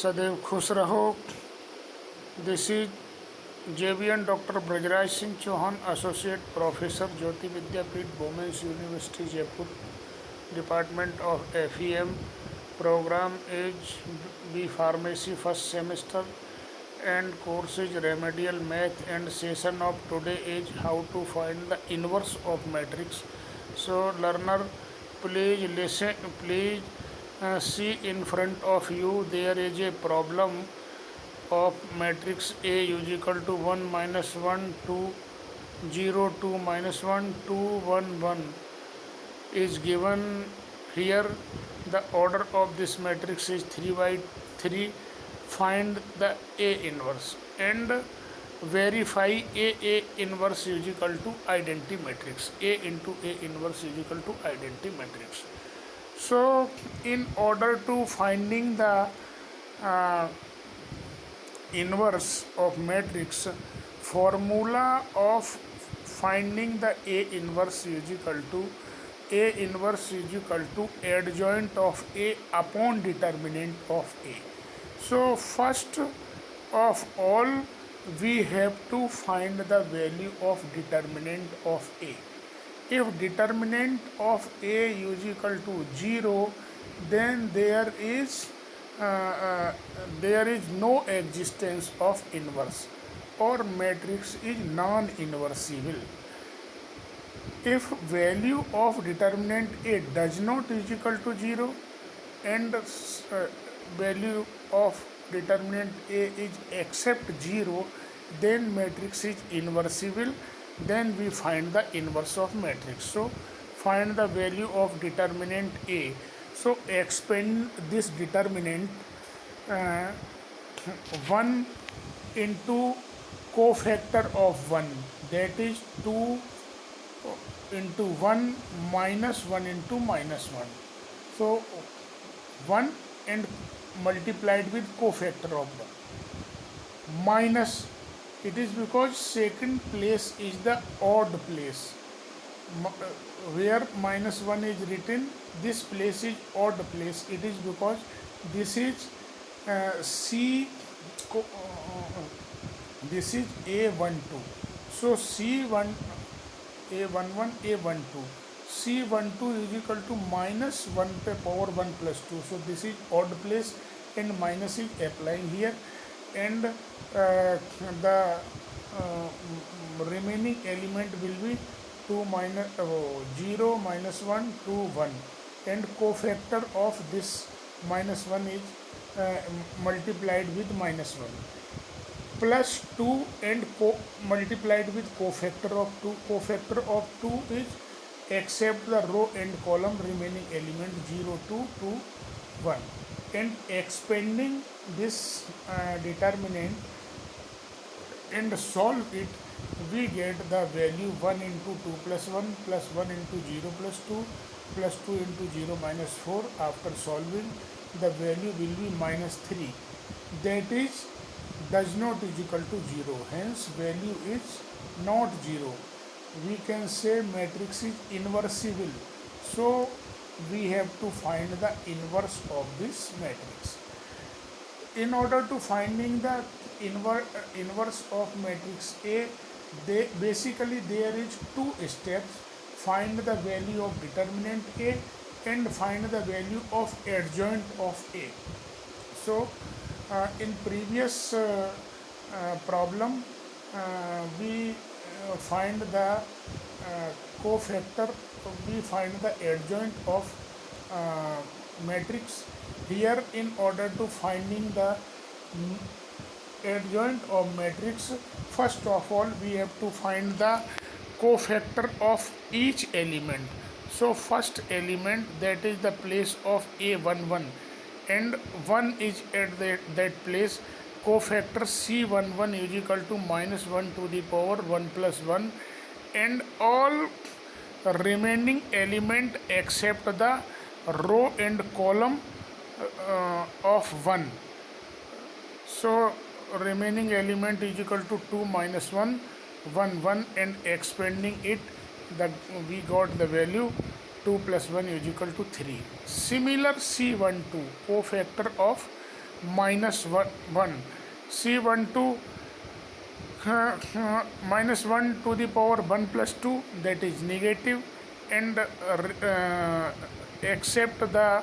सदैव खुश रहो। This is JBN doctor Brajraj Singh Chauhan, associate professor, Jyoti Vidyapeeth, women's university Jaipur, department of FEM, program as B pharmacy first semester and course is remedial math, and session of today is how to find the inverse of matrix. So learner, please listen, see in front of you there is a problem of matrix A is equal to 1 minus 1 2 0 2 minus 1 2 1 1 is given here. The order of this matrix is 3 by 3. Find the A inverse and verify A inverse is equal to identity matrix. A into A inverse is equal to identity matrix. So in order to finding the uh, inverse of matrix, formula of finding the A inverse is equal to adjoint of A upon determinant of A. So first of all, we have to find the value of determinant of A. If determinant of A is equal to 0, then there is no existence of inverse, or matrix is non-inversible. If value of determinant A does not is equal to 0 and value of determinant A is except 0, then matrix is inversible. Then we find the inverse of matrix. So find the value of determinant A. So expand this determinant 1 into cofactor of 1, that is 2 into 1 minus 1 into minus 1. So 1 and multiplied with cofactor of 1 minus, it is because second place is the odd place. Where minus 1 is written, this place is odd place. It is because this is this is A12. So C1 A11 A12, C12 is equal to minus 1 पे power 1 plus 2. So this is odd place and minus is applying here, and the remaining element will be 2 minus 0 minus 1 2 1, and cofactor of this minus 1 is multiplied with minus 1 plus 2 and multiplied with cofactor of 2. Cofactor of 2 is except the row and column remaining element 0 2 2 1, and expanding this determinant and solve it, we get the value 1 into 2 plus 1 plus 1 into 0 plus 2 plus 2 into 0 minus 4. After solving, the value will be minus 3, that is does not is equal to 0, hence value is not 0. We can say matrix is inversible. So we have to find the inverse of this matrix. In order to finding the inverse of matrix A, basically there is two steps: find the value of determinant A and find the value of adjoint of A. So in previous problem, we find the cofactor, we find the adjoint of matrix. Here, in order to finding the adjoint of matrix, first of all we have to find the cofactor of each element. So first element, that is the place of A11, and 1 is at that place. Cofactor C11 is equal to minus 1 to the power 1 plus 1, and all remaining element except the row and column of 1. So remaining element is equal to 2 minus 1 1 1, and expanding it, we got the value 2 plus 1 is equal to 3. Similar C12, cofactor of -1, C12 -1 to the power 1 plus 2, that is negative, and except the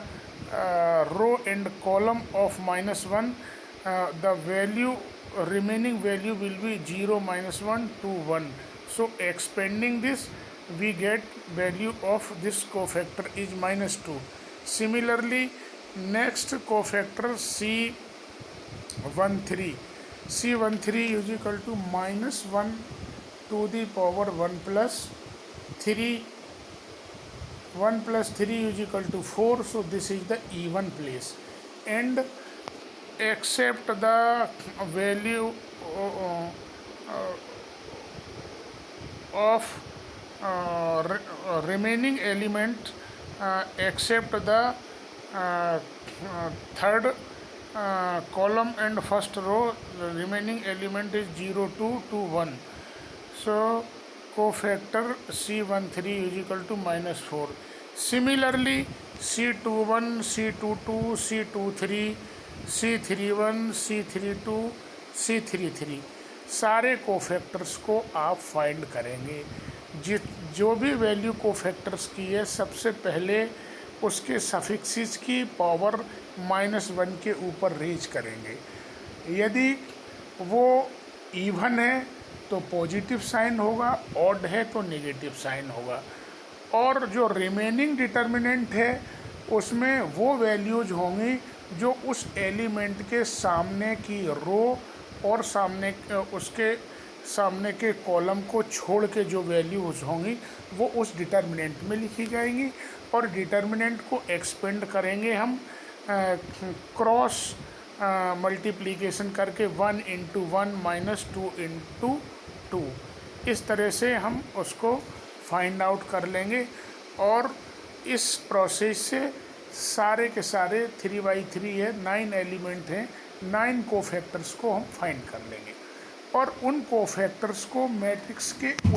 row and column of -1, the remaining value will be 0, -1, 2, 1. So expanding this, we get value of this cofactor is -2. Similarly, next cofactor C13 is equal to -1 to the power 1 plus 3. 1 plus 3 is equal to 4, so this is the even place, and except the value of remaining element, except the third column and first row, the remaining element is 0, 2, 2, 1. So cofactor C13 is equal to -4. Similarly, C21, C22, C23, C31, C32, C33 सारे cofactors को आप find करेंगे। जो भी value cofactors की है, सबसे पहले उसके सफिक्सेस की पावर -1 के ऊपर रीच करेंगे। यदि वो इवन है तो पॉजिटिव साइन होगा, ऑड है तो नेगेटिव साइन होगा, और जो रिमेनिंग डिटर्मिनेंट है उसमें वो वैल्यूज होंगी जो उस एलिमेंट के सामने की रो और उसके सामने के कॉलम को छोड़ के जो वैल्यूज होंगी वो उस डिटर्मिनेंट में लिखी जाएंगी, और डिटर्मिनेंट को एक्सपेंड करेंगे हम क्रॉस मल्टीप्लिकेशन करके 1 × 1 - 2 × 2, इस तरह से हम उसको फाइंड आउट कर लेंगे। और इस प्रोसेस से सारे के सारे 3×3 है, 9 एलिमेंट हैं, 9 कोफैक्टर्स को हम फाइंड कर लेंगे, और उन कोफैक्टर्स को मैट्रिक्स के